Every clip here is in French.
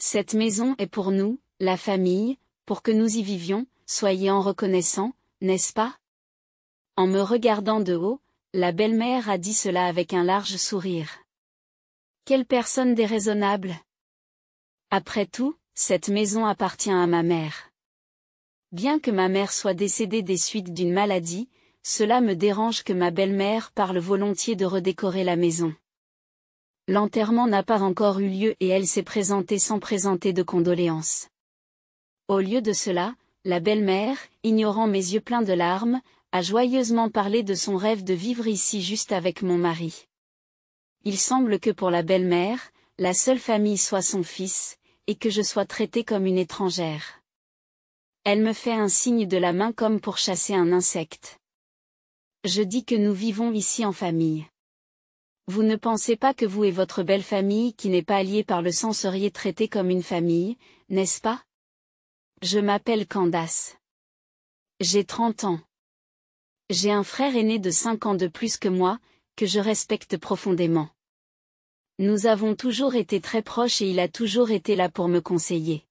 Cette maison est pour nous, la famille, pour que nous y vivions, soyez en reconnaissant, n'est-ce pas? En me regardant de haut, la belle-mère a dit cela avec un large sourire. Quelle personne déraisonnable! Après tout, cette maison appartient à ma mère. Bien que ma mère soit décédée des suites d'une maladie, cela me dérange que ma belle-mère parle volontiers de redécorer la maison. L'enterrement n'a pas encore eu lieu et elle s'est présentée sans présenter de condoléances. Au lieu de cela, la belle-mère, ignorant mes yeux pleins de larmes, a joyeusement parlé de son rêve de vivre ici juste avec mon mari. Il semble que pour la belle-mère, la seule famille soit son fils, et que je sois traitée comme une étrangère. Elle me fait un signe de la main comme pour chasser un insecte. Je dis que nous vivons ici en famille. Vous ne pensez pas que vous et votre belle famille qui n'est pas liée par le sang seriez traités comme une famille, n'est-ce pas? Je m'appelle Candace. J'ai 30 ans. J'ai un frère aîné de 5 ans de plus que moi, que je respecte profondément. Nous avons toujours été très proches et il a toujours été là pour me conseiller.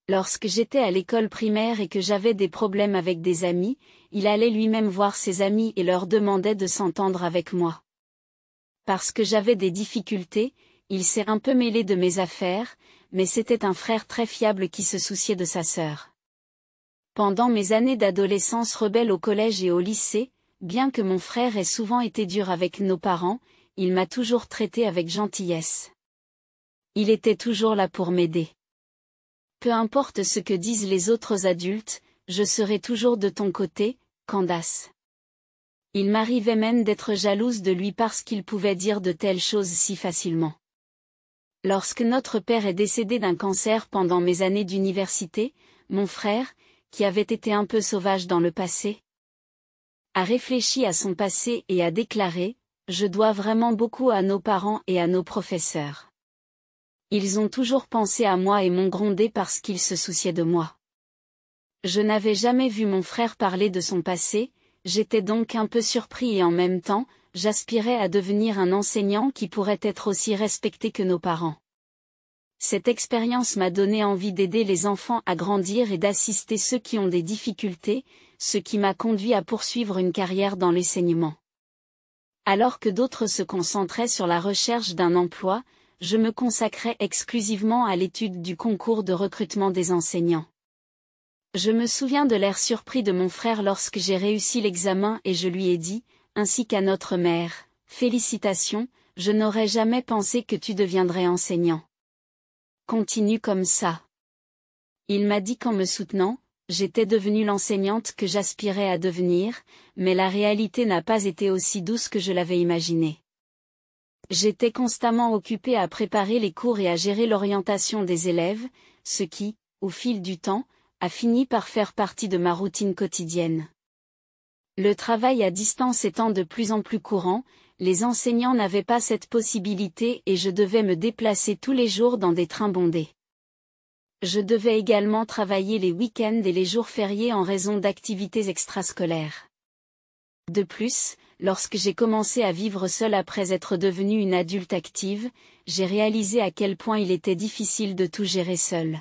Lorsque j'étais à l'école primaire et que j'avais des problèmes avec des amis, il allait lui-même voir ses amis et leur demandait de s'entendre avec moi. Parce que j'avais des difficultés, il s'est un peu mêlé de mes affaires, mais c'était un frère très fiable qui se souciait de sa sœur. Pendant mes années d'adolescence rebelle au collège et au lycée, bien que mon frère ait souvent été dur avec nos parents, il m'a toujours traité avec gentillesse. Il était toujours là pour m'aider. Peu importe ce que disent les autres adultes, je serai toujours de ton côté, Candace. Il m'arrivait même d'être jalouse de lui parce qu'il pouvait dire de telles choses si facilement. Lorsque notre père est décédé d'un cancer pendant mes années d'université, mon frère, qui avait été un peu sauvage dans le passé, a réfléchi à son passé et a déclaré « Je dois vraiment beaucoup à nos parents et à nos professeurs. Ils ont toujours pensé à moi et m'ont grondé parce qu'ils se souciaient de moi. » Je n'avais jamais vu mon frère parler de son passé, j'étais donc un peu surpris et en même temps, j'aspirais à devenir un enseignant qui pourrait être aussi respecté que nos parents. Cette expérience m'a donné envie d'aider les enfants à grandir et d'assister ceux qui ont des difficultés, ce qui m'a conduit à poursuivre une carrière dans l'enseignement. Alors que d'autres se concentraient sur la recherche d'un emploi, je me consacrais exclusivement à l'étude du concours de recrutement des enseignants. Je me souviens de l'air surpris de mon frère lorsque j'ai réussi l'examen et je lui ai dit, ainsi qu'à notre mère, « Félicitations, je n'aurais jamais pensé que tu deviendrais enseignant. Continue comme ça. » Il m'a dit qu'en me soutenant, j'étais devenue l'enseignante que j'aspirais à devenir, mais la réalité n'a pas été aussi douce que je l'avais imaginé. J'étais constamment occupée à préparer les cours et à gérer l'orientation des élèves, ce qui, au fil du temps, a fini par faire partie de ma routine quotidienne. Le travail à distance étant de plus en plus courant, les enseignants n'avaient pas cette possibilité et je devais me déplacer tous les jours dans des trains bondés. Je devais également travailler les week-ends et les jours fériés en raison d'activités extrascolaires. De plus, lorsque j'ai commencé à vivre seule après être devenue une adulte active, j'ai réalisé à quel point il était difficile de tout gérer seule.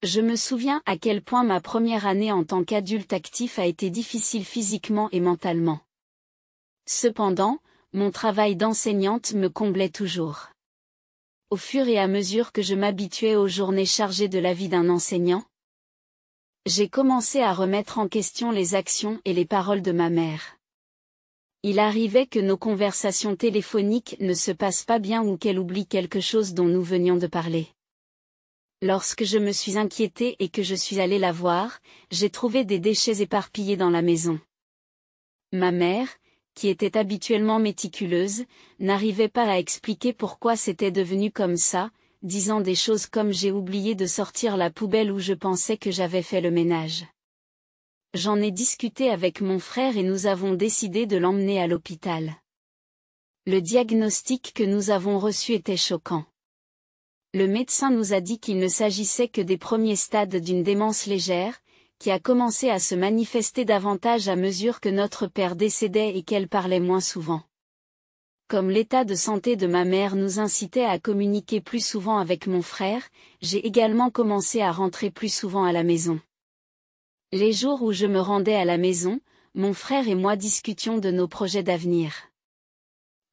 Je me souviens à quel point ma première année en tant qu'adulte actif a été difficile physiquement et mentalement. Cependant, mon travail d'enseignante me comblait toujours. Au fur et à mesure que je m'habituais aux journées chargées de la vie d'un enseignant, j'ai commencé à remettre en question les actions et les paroles de ma mère. Il arrivait que nos conversations téléphoniques ne se passent pas bien ou qu'elle oublie quelque chose dont nous venions de parler. Lorsque je me suis inquiétée et que je suis allée la voir, j'ai trouvé des déchets éparpillés dans la maison. Ma mère, qui était habituellement méticuleuse, n'arrivait pas à expliquer pourquoi c'était devenu comme ça, disant des choses comme « j'ai oublié de sortir la poubelle » ou « je pensais que j'avais fait le ménage ». J'en ai discuté avec mon frère et nous avons décidé de l'emmener à l'hôpital. Le diagnostic que nous avons reçu était choquant. Le médecin nous a dit qu'il ne s'agissait que des premiers stades d'une démence légère, qui a commencé à se manifester davantage à mesure que notre père décédait et qu'elle parlait moins souvent. Comme l'état de santé de ma mère nous incitait à communiquer plus souvent avec mon frère, j'ai également commencé à rentrer plus souvent à la maison. Les jours où je me rendais à la maison, mon frère et moi discutions de nos projets d'avenir.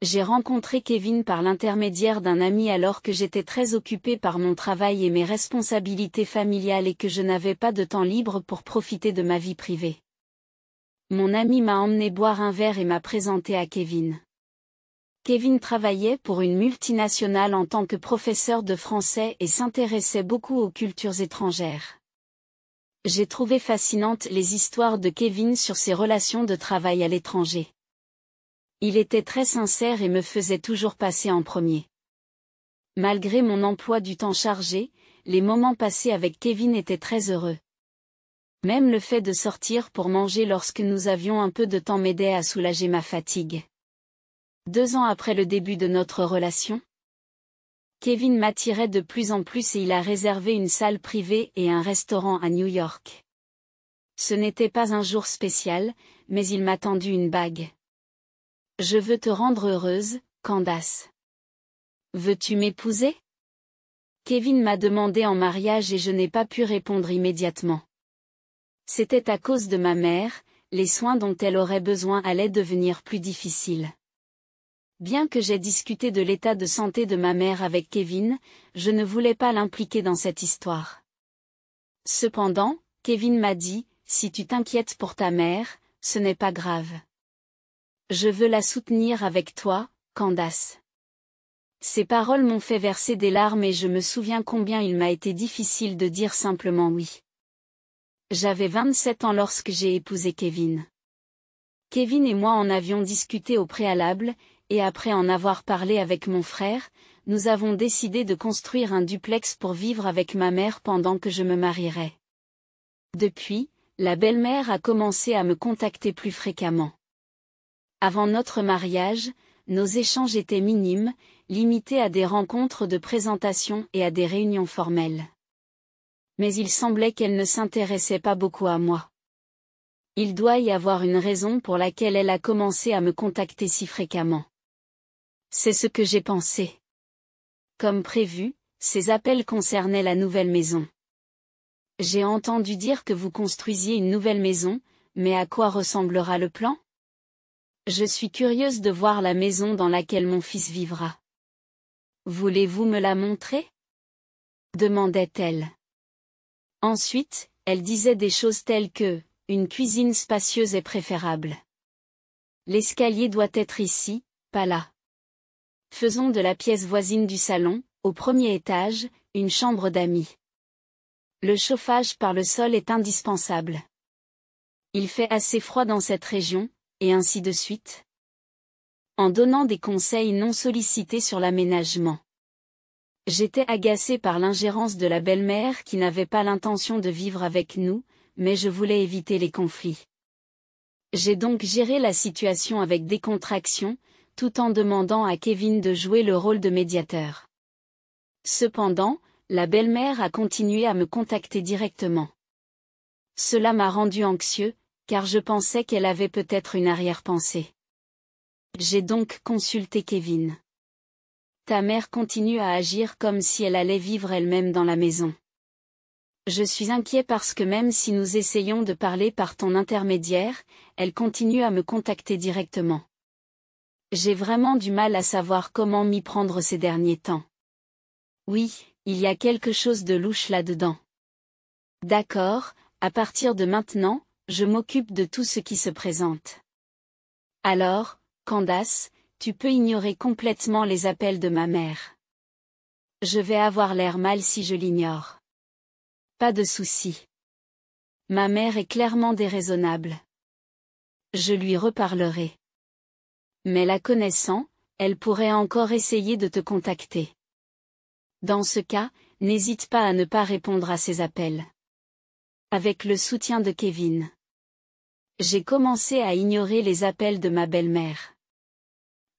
J'ai rencontré Kevin par l'intermédiaire d'un ami alors que j'étais très occupée par mon travail et mes responsabilités familiales et que je n'avais pas de temps libre pour profiter de ma vie privée. Mon ami m'a emmené boire un verre et m'a présenté à Kevin. Kevin travaillait pour une multinationale en tant que professeur de français et s'intéressait beaucoup aux cultures étrangères. J'ai trouvé fascinantes les histoires de Kevin sur ses relations de travail à l'étranger. Il était très sincère et me faisait toujours passer en premier. Malgré mon emploi du temps chargé, les moments passés avec Kevin étaient très heureux. Même le fait de sortir pour manger lorsque nous avions un peu de temps m'aidait à soulager ma fatigue. 2 ans après le début de notre relation, Kevin m'attirait de plus en plus et il a réservé une salle privée et un restaurant à New York. Ce n'était pas un jour spécial, mais il m'a tendu une bague. Je veux te rendre heureuse, Candace. Veux-tu m'épouser? Kevin m'a demandé en mariage et je n'ai pas pu répondre immédiatement. C'était à cause de ma mère, les soins dont elle aurait besoin allaient devenir plus difficiles. Bien que j'aie discuté de l'état de santé de ma mère avec Kevin, je ne voulais pas l'impliquer dans cette histoire. Cependant, Kevin m'a dit, si tu t'inquiètes pour ta mère, ce n'est pas grave. Je veux la soutenir avec toi, Candace. Ces paroles m'ont fait verser des larmes et je me souviens combien il m'a été difficile de dire simplement oui. J'avais 27 ans lorsque j'ai épousé Kevin. Kevin et moi en avions discuté au préalable, et après en avoir parlé avec mon frère, nous avons décidé de construire un duplex pour vivre avec ma mère pendant que je me marierais. Depuis, la belle-mère a commencé à me contacter plus fréquemment. Avant notre mariage, nos échanges étaient minimes, limités à des rencontres de présentation et à des réunions formelles. Mais il semblait qu'elle ne s'intéressait pas beaucoup à moi. Il doit y avoir une raison pour laquelle elle a commencé à me contacter si fréquemment. C'est ce que j'ai pensé. Comme prévu, ces appels concernaient la nouvelle maison. J'ai entendu dire que vous construisiez une nouvelle maison, mais à quoi ressemblera le plan? Je suis curieuse de voir la maison dans laquelle mon fils vivra. Voulez-vous me la montrer? Demandait-elle. Ensuite, elle disait des choses telles que, une cuisine spacieuse est préférable. L'escalier doit être ici, pas là. Faisons de la pièce voisine du salon, au premier étage, une chambre d'amis. Le chauffage par le sol est indispensable. Il fait assez froid dans cette région, et ainsi de suite. En donnant des conseils non sollicités sur l'aménagement. J'étais agacée par l'ingérence de la belle-mère qui n'avait pas l'intention de vivre avec nous, mais je voulais éviter les conflits. J'ai donc géré la situation avec décontraction, tout en demandant à Kevin de jouer le rôle de médiateur. Cependant, la belle-mère a continué à me contacter directement. Cela m'a rendu anxieux, car je pensais qu'elle avait peut-être une arrière-pensée. J'ai donc consulté Kevin. Ta mère continue à agir comme si elle allait vivre elle-même dans la maison. Je suis inquiet parce que même si nous essayons de parler par ton intermédiaire, elle continue à me contacter directement. J'ai vraiment du mal à savoir comment m'y prendre ces derniers temps. Oui, il y a quelque chose de louche là-dedans. D'accord, à partir de maintenant, je m'occupe de tout ce qui se présente. Alors, Candace, tu peux ignorer complètement les appels de ma mère. Je vais avoir l'air mal si je l'ignore. Pas de souci. Ma mère est clairement déraisonnable. Je lui reparlerai. Mais la connaissant, elle pourrait encore essayer de te contacter. Dans ce cas, n'hésite pas à ne pas répondre à ses appels. Avec le soutien de Kevin. J'ai commencé à ignorer les appels de ma belle-mère.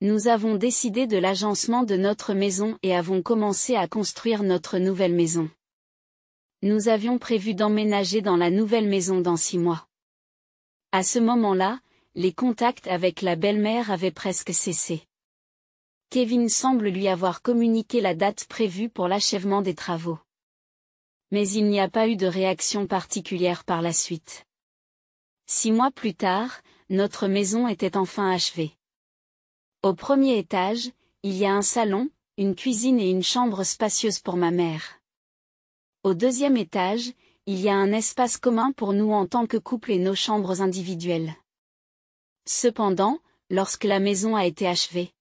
Nous avons décidé de l'agencement de notre maison et avons commencé à construire notre nouvelle maison. Nous avions prévu d'emménager dans la nouvelle maison dans 6 mois. À ce moment-là, les contacts avec la belle-mère avaient presque cessé. Kevin semble lui avoir communiqué la date prévue pour l'achèvement des travaux. Mais il n'y a pas eu de réaction particulière par la suite. 6 mois plus tard, notre maison était enfin achevée. Au premier étage, il y a un salon, une cuisine et une chambre spacieuse pour ma mère. Au deuxième étage, il y a un espace commun pour nous en tant que couple et nos chambres individuelles. Cependant, lorsque la maison a été achevée,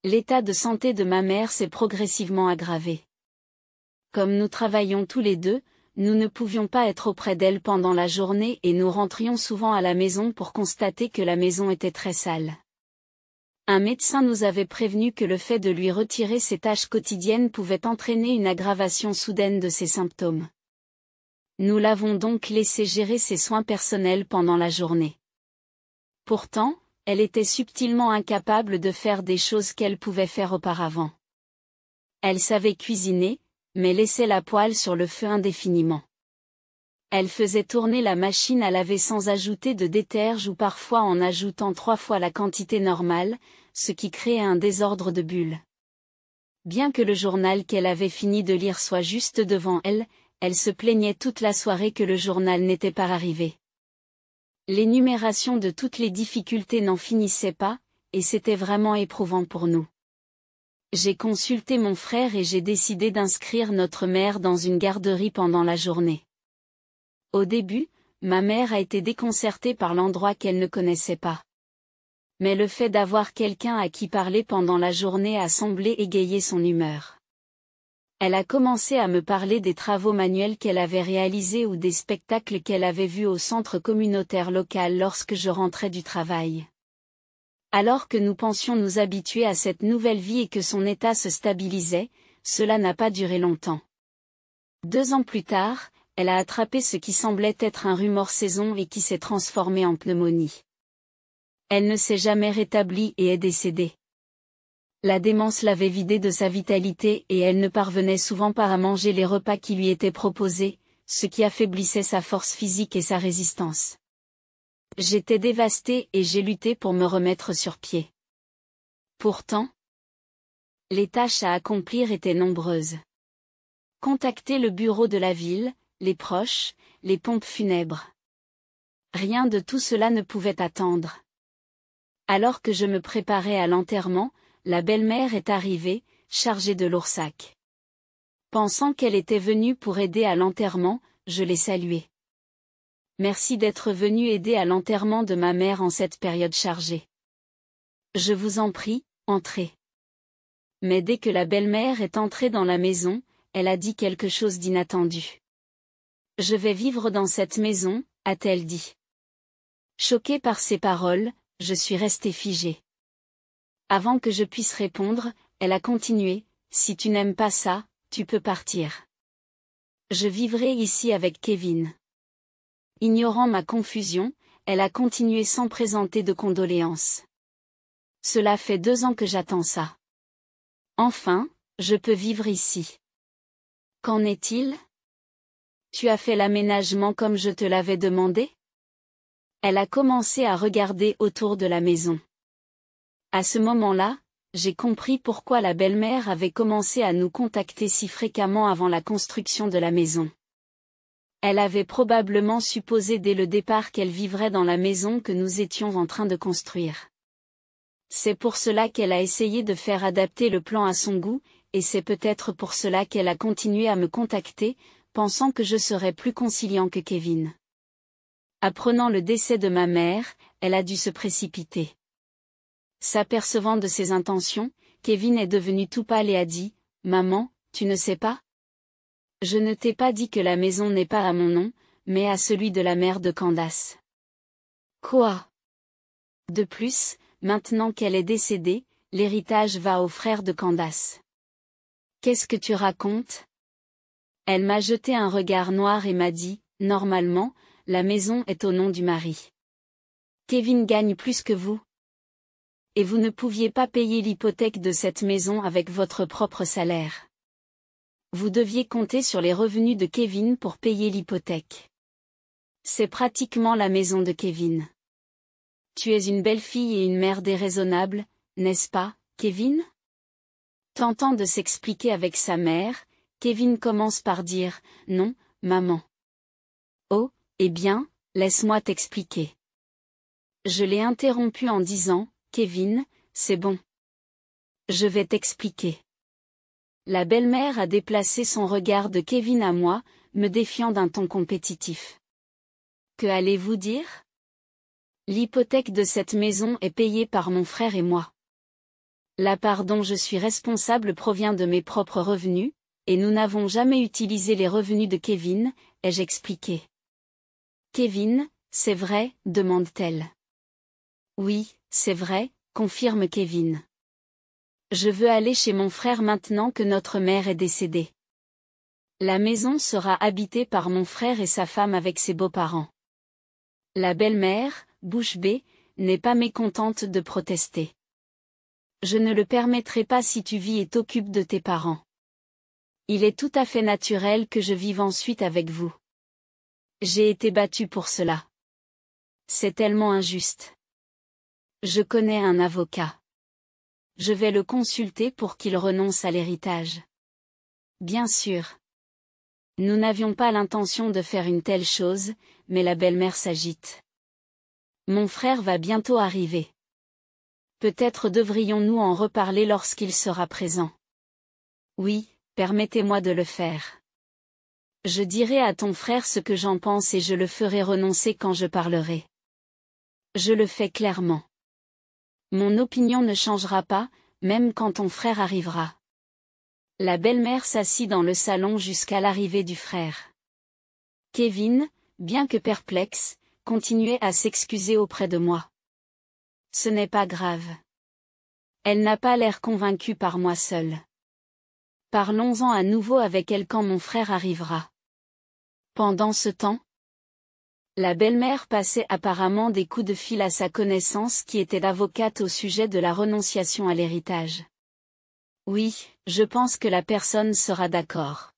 l'état de santé de ma mère s'est progressivement aggravé. Comme nous travaillions tous les deux, nous ne pouvions pas être auprès d'elle pendant la journée et nous rentrions souvent à la maison pour constater que la maison était très sale. Un médecin nous avait prévenu que le fait de lui retirer ses tâches quotidiennes pouvait entraîner une aggravation soudaine de ses symptômes. Nous l'avons donc laissé gérer ses soins personnels pendant la journée. Pourtant, elle était subtilement incapable de faire des choses qu'elle pouvait faire auparavant. Elle savait cuisiner, mais laissait la poêle sur le feu indéfiniment. Elle faisait tourner la machine à laver sans ajouter de déterge ou parfois en ajoutant 3 fois la quantité normale, ce qui créait un désordre de bulles. Bien que le journal qu'elle avait fini de lire soit juste devant elle, elle se plaignait toute la soirée que le journal n'était pas arrivé. L'énumération de toutes les difficultés n'en finissait pas, et c'était vraiment éprouvant pour nous. J'ai consulté mon frère et j'ai décidé d'inscrire notre mère dans une garderie pendant la journée. Au début, ma mère a été déconcertée par l'endroit qu'elle ne connaissait pas. Mais le fait d'avoir quelqu'un à qui parler pendant la journée a semblé égayer son humeur. Elle a commencé à me parler des travaux manuels qu'elle avait réalisés ou des spectacles qu'elle avait vus au centre communautaire local lorsque je rentrais du travail. Alors que nous pensions nous habituer à cette nouvelle vie et que son état se stabilisait, cela n'a pas duré longtemps. 2 ans plus tard, elle a attrapé ce qui semblait être un rhume-hors-saison et qui s'est transformé en pneumonie. Elle ne s'est jamais rétablie et est décédée. La démence l'avait vidée de sa vitalité et elle ne parvenait souvent pas à manger les repas qui lui étaient proposés, ce qui affaiblissait sa force physique et sa résistance. J'étais dévastée et j'ai lutté pour me remettre sur pied. Pourtant, les tâches à accomplir étaient nombreuses. Contacter le bureau de la ville, les proches, les pompes funèbres. Rien de tout cela ne pouvait attendre. Alors que je me préparais à l'enterrement, la belle-mère est arrivée, chargée de l'oursac. Pensant qu'elle était venue pour aider à l'enterrement, je l'ai saluée. Merci d'être venue aider à l'enterrement de ma mère en cette période chargée. Je vous en prie, entrez. Mais dès que la belle-mère est entrée dans la maison, elle a dit quelque chose d'inattendu. Je vais vivre dans cette maison, a-t-elle dit. Choquée par ces paroles, je suis restée figée. Avant que je puisse répondre, elle a continué, si tu n'aimes pas ça, tu peux partir. Je vivrai ici avec Kevin. Ignorant ma confusion, elle a continué sans présenter de condoléances. Cela fait 2 ans que j'attends ça. Enfin, je peux vivre ici. Qu'en est-il? Tu as fait l'aménagement comme je te l'avais demandé? Elle a commencé à regarder autour de la maison. À ce moment-là, j'ai compris pourquoi la belle-mère avait commencé à nous contacter si fréquemment avant la construction de la maison. Elle avait probablement supposé dès le départ qu'elle vivrait dans la maison que nous étions en train de construire. C'est pour cela qu'elle a essayé de faire adapter le plan à son goût, et c'est peut-être pour cela qu'elle a continué à me contacter, pensant que je serais plus conciliant que Kevin. Apprenant le décès de ma mère, elle a dû se précipiter. S'apercevant de ses intentions, Kevin est devenu tout pâle et a dit, « Maman, tu ne sais pas? Je ne t'ai pas dit que la maison n'est pas à mon nom, mais à celui de la mère de Candace. » Quoi? De plus, maintenant qu'elle est décédée, l'héritage va au frère de Candace. Qu'est-ce que tu racontes? Elle m'a jeté un regard noir et m'a dit, « Normalement, la maison est au nom du mari. Kevin gagne plus que vous. Et vous ne pouviez pas payer l'hypothèque de cette maison avec votre propre salaire. Vous deviez compter sur les revenus de Kevin pour payer l'hypothèque. C'est pratiquement la maison de Kevin. Tu es une belle fille et une mère déraisonnable, n'est-ce pas, Kevin? Tentant de s'expliquer avec sa mère, Kevin commence par dire « Non, maman. » Oh, eh bien, laisse-moi t'expliquer. Je l'ai interrompu en disant « Kevin, c'est bon. Je vais t'expliquer. » La belle-mère a déplacé son regard de Kevin à moi, me défiant d'un ton compétitif. Que allez-vous dire? L'hypothèque de cette maison est payée par mon frère et moi. La part dont je suis responsable provient de mes propres revenus, et nous n'avons jamais utilisé les revenus de Kevin, ai-je expliqué. Kevin, c'est vrai, demande-t-elle. Oui, c'est vrai, confirme Kevin. Je veux aller chez mon frère maintenant que notre mère est décédée. La maison sera habitée par mon frère et sa femme avec ses beaux-parents. La belle-mère, bouche bée, n'est pas mécontente de protester. Je ne le permettrai pas si tu vis et t'occupes de tes parents. Il est tout à fait naturel que je vive ensuite avec vous. J'ai été battue pour cela. C'est tellement injuste. Je connais un avocat. Je vais le consulter pour qu'il renonce à l'héritage. Bien sûr. Nous n'avions pas l'intention de faire une telle chose, mais la belle-mère s'agite. Mon frère va bientôt arriver. Peut-être devrions-nous en reparler lorsqu'il sera présent. Oui, permettez-moi de le faire. Je dirai à ton frère ce que j'en pense et je le ferai renoncer quand je parlerai. Je le fais clairement. Mon opinion ne changera pas, même quand ton frère arrivera. La belle-mère s'assit dans le salon jusqu'à l'arrivée du frère. Kevin, bien que perplexe, continuait à s'excuser auprès de moi. Ce n'est pas grave. Elle n'a pas l'air convaincue par moi seule. Parlons-en à nouveau avec elle quand mon frère arrivera. Pendant ce temps, la belle-mère passait apparemment des coups de fil à sa connaissance qui était l'avocate au sujet de la renonciation à l'héritage. Oui, je pense que la personne sera d'accord.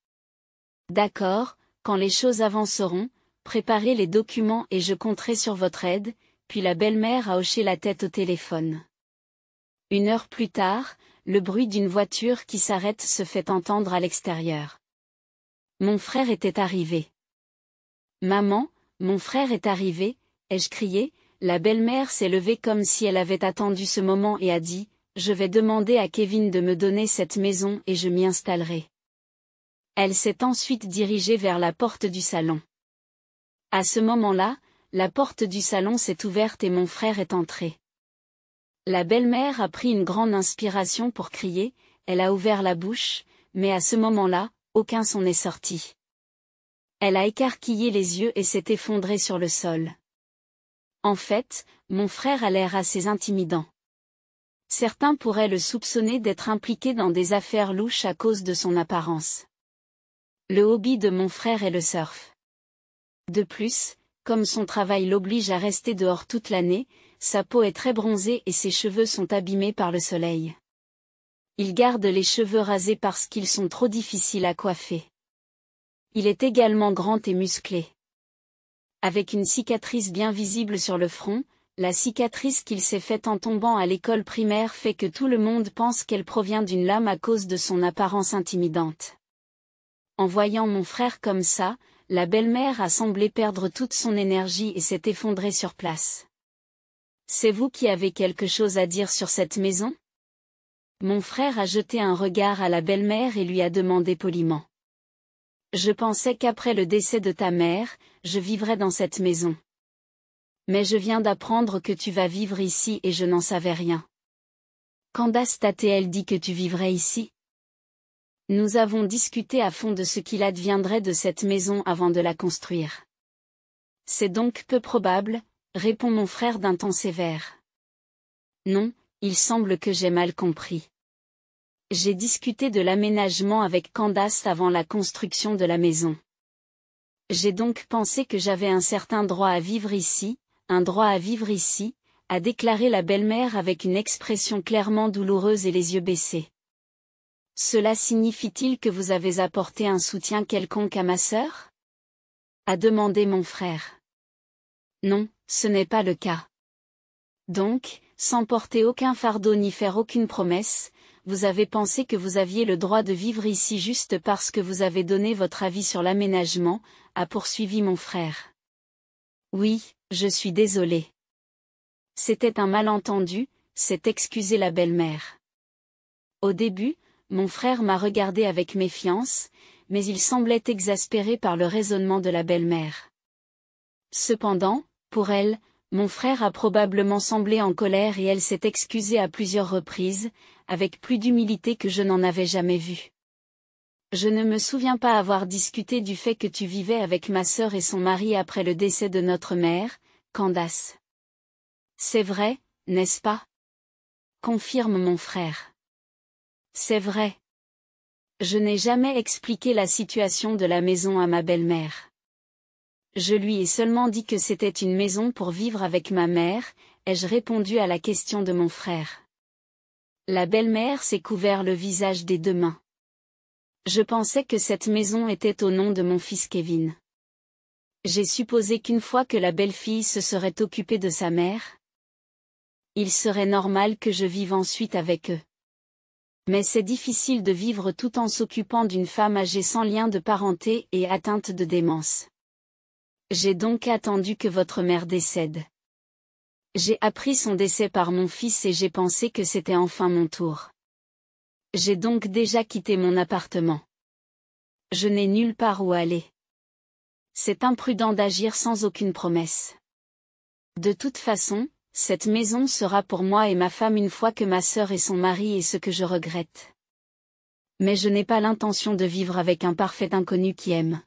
D'accord, quand les choses avanceront, préparez les documents et je compterai sur votre aide, puis la belle-mère a hoché la tête au téléphone. 1 heure plus tard, le bruit d'une voiture qui s'arrête se fait entendre à l'extérieur. Mon frère était arrivé. Maman, mon frère est arrivé, ai-je crié, la belle-mère s'est levée comme si elle avait attendu ce moment et a dit, je vais demander à Kevin de me donner cette maison et je m'y installerai. Elle s'est ensuite dirigée vers la porte du salon. À ce moment-là, la porte du salon s'est ouverte et mon frère est entré. La belle-mère a pris une grande inspiration pour crier, elle a ouvert la bouche, mais à ce moment-là, aucun son n'est sorti. Elle a écarquillé les yeux et s'est effondrée sur le sol. En fait, mon frère a l'air assez intimidant. Certains pourraient le soupçonner d'être impliqué dans des affaires louches à cause de son apparence. Le hobby de mon frère est le surf. De plus, comme son travail l'oblige à rester dehors toute l'année, sa peau est très bronzée et ses cheveux sont abîmés par le soleil. Il garde les cheveux rasés parce qu'ils sont trop difficiles à coiffer. Il est également grand et musclé. Avec une cicatrice bien visible sur le front, la cicatrice qu'il s'est faite en tombant à l'école primaire fait que tout le monde pense qu'elle provient d'une lame à cause de son apparence intimidante. En voyant mon frère comme ça, la belle-mère a semblé perdre toute son énergie et s'est effondrée sur place. C'est vous qui avez quelque chose à dire sur cette maison? Mon frère a jeté un regard à la belle-mère et lui a demandé poliment. Je pensais qu'après le décès de ta mère, je vivrais dans cette maison. Mais je viens d'apprendre que tu vas vivre ici et je n'en savais rien. Candace t'a-t-elle dit que tu vivrais ici? Nous avons discuté à fond de ce qu'il adviendrait de cette maison avant de la construire. C'est donc peu probable, répond mon frère d'un ton sévère. Non, il semble que j'ai mal compris. J'ai discuté de l'aménagement avec Candace avant la construction de la maison. J'ai donc pensé que j'avais un certain droit à vivre ici, a déclaré la belle-mère avec une expression clairement douloureuse et les yeux baissés. Cela signifie-t-il que vous avez apporté un soutien quelconque à ma sœur? A demandé mon frère. Non, ce n'est pas le cas. Donc, sans porter aucun fardeau ni faire aucune promesse, vous avez pensé que vous aviez le droit de vivre ici juste parce que vous avez donné votre avis sur l'aménagement, a poursuivi mon frère. Oui, je suis désolé. C'était un malentendu, s'est excusée la belle-mère. Au début, mon frère m'a regardé avec méfiance, mais il semblait exaspéré par le raisonnement de la belle-mère. Cependant, pour elle, mon frère a probablement semblé en colère et elle s'est excusée à plusieurs reprises, avec plus d'humilité que je n'en avais jamais vu. Je ne me souviens pas avoir discuté du fait que tu vivais avec ma sœur et son mari après le décès de notre mère, Candace. C'est vrai, n'est-ce pas? Confirme mon frère. C'est vrai. Je n'ai jamais expliqué la situation de la maison à ma belle-mère. Je lui ai seulement dit que c'était une maison pour vivre avec ma mère, ai-je répondu à la question de mon frère. La belle-mère s'est couvert le visage des deux mains. Je pensais que cette maison était au nom de mon fils Kevin. J'ai supposé qu'une fois que la belle-fille se serait occupée de sa mère, il serait normal que je vive ensuite avec eux. Mais c'est difficile de vivre tout en s'occupant d'une femme âgée sans lien de parenté et atteinte de démence. J'ai donc attendu que votre mère décède. J'ai appris son décès par mon fils et j'ai pensé que c'était enfin mon tour. J'ai donc déjà quitté mon appartement. Je n'ai nulle part où aller. C'est imprudent d'agir sans aucune promesse. De toute façon, cette maison sera pour moi et ma femme une fois que ma sœur et son mari et ce que je regrette. Mais je n'ai pas l'intention de vivre avec un parfait inconnu qui aime.